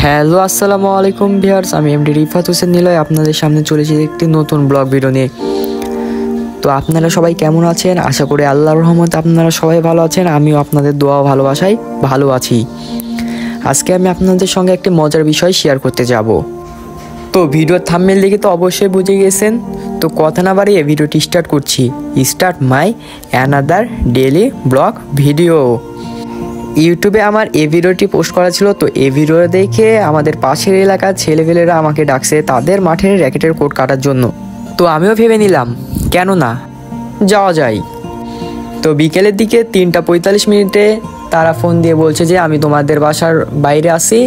Hello আসসালামু আলাইকুম viewers, আমি এমডি রিফাত হোসেন নিলয় আপনাদের সামনে চলেছি একটি নতুন ব্লগ ভিডিও নিয়ে। তো আপনারা সবাই কেমন আছেন? আশা করি আল্লাহর রহমতে আপনারা সবাই ভালো আছেন। আমিও আপনাদের দোয়া ও ভালোবাসায় ভালো আছি। আজকে আমি আপনাদের সঙ্গে একটি মজার বিষয় শেয়ার করতে যাব। তো ভিডিওর থাম্বনেল দেখে তো অবশ্যই বুঝে গেছেন। তো কথা না বাড়িয়ে ভিডিওটি স্টার্ট করছি। Start my another daily blog video. ইউটিউবে আমার এই ভিডিওটি পোস্ট করা ছিল। তো এই ভিডিও দেখে আমাদের পাশের এলাকার ছেলেপেলেরা আমাকে ডাকছে তাদের মাঠের র্যাকেটের কোড কাটার জন্য। তো আমিও ভেবে নিলাম কেন না যাওয়া যায়। তো বিকেলের দিকে 3:45 তারা ফোন দিয়ে বলছে যে আমি তোমাদের বাসার বাইরে আসি,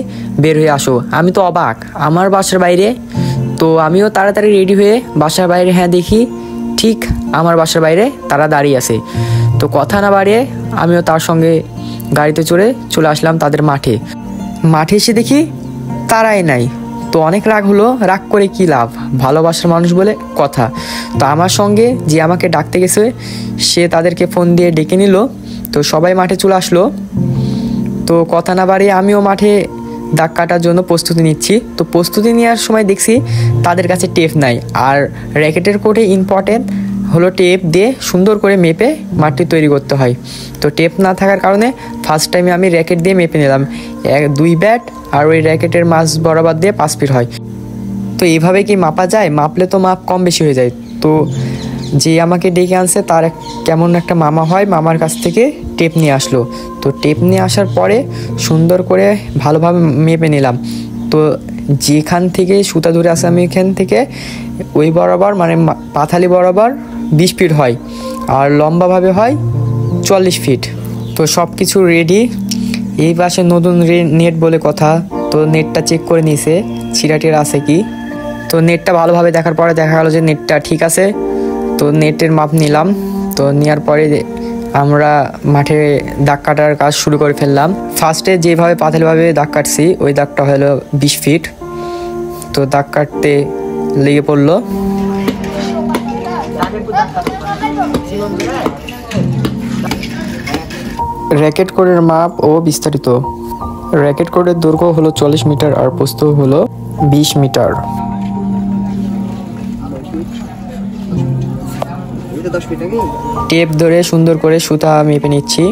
বের হয়ে আসো। আমি তো অবাক, আমার বাসার বাইরে। তো আমিও তাড়াতাড়ি রেডি হয়ে বাসার বাইরে দেখি ঠিক আমার বাসার বাইরে তারা দাঁড়িয়ে আছে। তো কথা না বাড়িয়ে আমিও তার সঙ্গে গাড়িতে চলে আসলাম তাদের মাঠে এসে দেখি তারাই নাই। তো অনেক রাগ হলো, রাগ করে কি লাভ, ভালোবাসার মানুষ বলে কথা। তো আমার সঙ্গে যে আমাকে ডাকতে গেছে সে তাদেরকে ফোন দিয়ে ডেকে নিল। তো সবাই মাঠে চলে আসলো। তো কথা না বাড়িয়ে আমিও মাঠে দাগ কাটার জন্য প্রস্তুতি নিচ্ছি। তো প্রস্তুতি নেওয়ার সময় দেখছি তাদের কাছে টেপ নাই। আর র্যাকেটের কোডে ইম্পর্টেন্ট হলো টেপ দিয়ে সুন্দর করে মেপে মাঠটি তৈরি করতে হয়। তো টেপ না থাকার কারণে ফার্স্ট টাইমে আমি র্যাকেট দিয়ে মেপে নিলাম 2 ব্যাট, আর ওই র্যাকেটের মাঝ বরাবর দিয়ে 5 ফিট হয়। তো এইভাবে কি মাপা যায়? মাপলে তো মাপ কম বেশি হয়ে যায়। তো যে আমাকে ডেকে আনছে তার কেমন একটা মামা হয়, মামার কাছ থেকে টেপ নিয়ে আসলো। তো টেপ নিয়ে আসার পরে সুন্দর করে ভালোভাবে মেপে নিলাম। তো যেখান থেকে সুতা ধরে আসে আমি এখান থেকে ওই বরাবর মানে পাথালি বরাবর 20 ফিট হয়, আর লম্বাভাবে হয় 40 ফিট। তো সব কিছু রেডি। এই পাশে নতুন নেট বলে কথা। তো নেটটা চেক করে নিয়েছে ছিঁড়াটির আছে কি। তো নেটটা ভালোভাবে দেখার পরে দেখা গেল যে নেটটা ঠিক আছে। তো নেটের মাপ নিলাম। তো নেওয়ার পরে আমরা মাঠে দাগ কাটার কাজ শুরু করে ফেললাম। ফার্স্টে যেভাবে পাতালিভাবে দাগ কাটছি ওই দাগটা হলো 20 ফিট। তো দাগ কাটতে লেগে পড়লো। র্যাকেট কোডের মাপ ও বিস্তারিত। র্যাকেট কোডের দৈর্ঘ্য হলো 40 মিটার আর প্রস্থ হলো 20 মিটার। টেপ ধরে সুন্দর করে সুতা মেপে নিচ্ছি।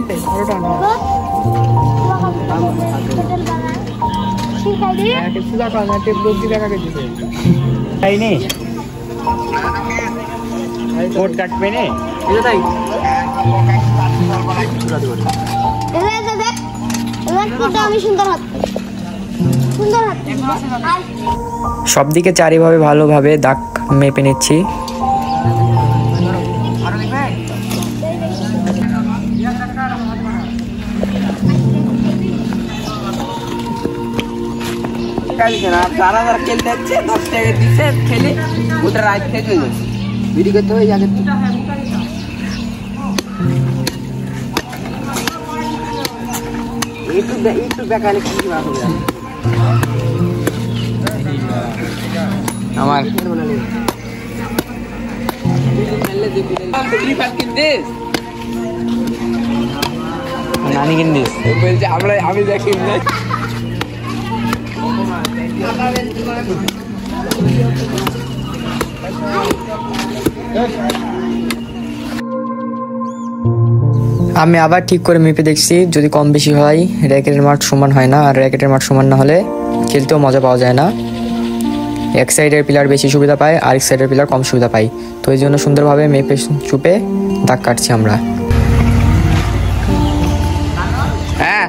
সব দিকে চারিভাবে ভালোভাবে দাগ মেপে নিচ্ছি। যারা খেলতে যাচ্ছে 10 টাকা দিচ্ছে খেলে ওটা রাত থেকে চলে যাচ্ছে বিড়ি করতে হয় আগে। একটু দেখালে কি হবে আমার নানি কিনদিস বলছে আমি দেখি আমি আবার ঠিক করে মেপে দেখছি, যদি কম বেশি হয় র্যাকেটের মাঠ সমান হয় না। আর র্যাকেটের মাঠ সমান না হলে খেলতেও মজা পাওয়া যায় না। এক সাইডের প্লেয়ার বেশি সুবিধা পায়, আরেক সাইডের প্লেয়ার কম সুবিধা পায়। তো এই জন্য সুন্দরভাবে মেপে চুপে দাগ কাটছি আমরা। হ্যাঁ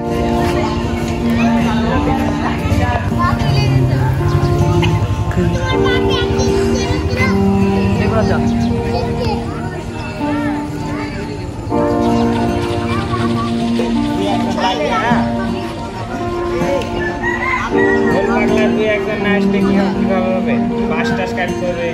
একজন নাচ দেখি কিভাবে হবে, বাস টাস কাটতে হবে।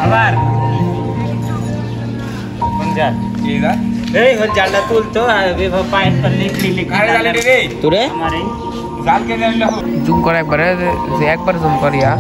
আবার কোন জাল এই হল জালটা তুলতো আর এভাবে পায়ের পর লিখলি তোরে আমার এই জুম করে একবারে যে একবার জুম করিয়া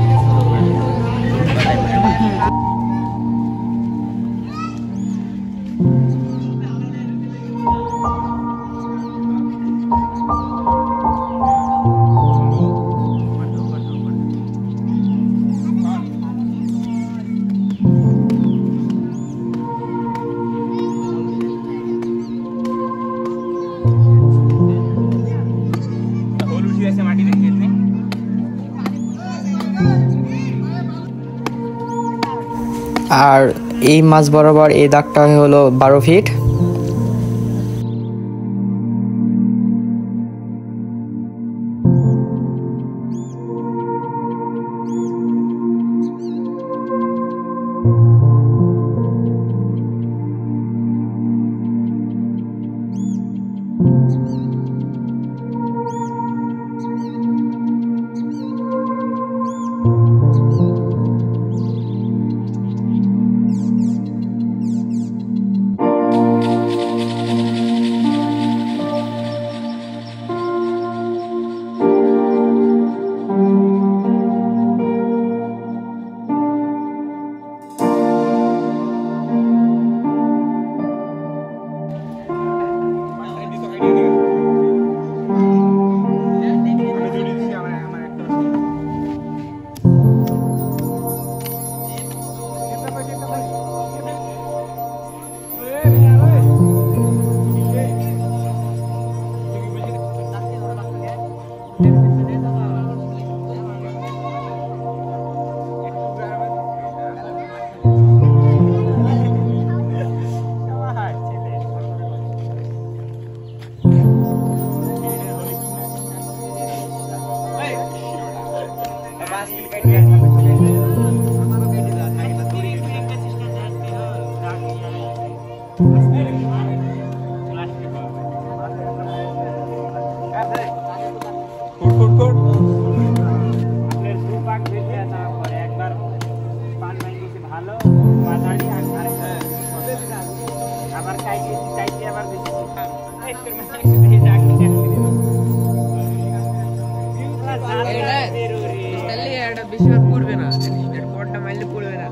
আর এই মাছ বরাবর এই দাগটা হলো 12 ফিট। বেশিবার পড়বে না, পড়টা মাইলে পড়বে না।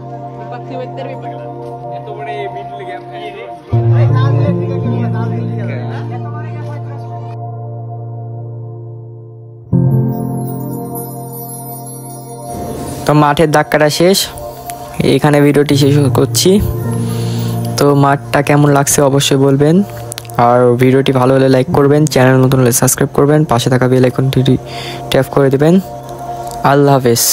তো মাঠের দাগ কাটা শেষ, এখানে ভিডিওটি শেষ করছি। তো মাঠটা কেমন লাগছে অবশ্যই বলবেন, আর ভিডিওটি ভালো হলে লাইক করবেন, চ্যানেল নতুন হলে সাবস্ক্রাইব করবেন, পাশে থাকা বেল আইকনটি ট্যাপ করে দেবেন। আল্লাহ হাফেজ।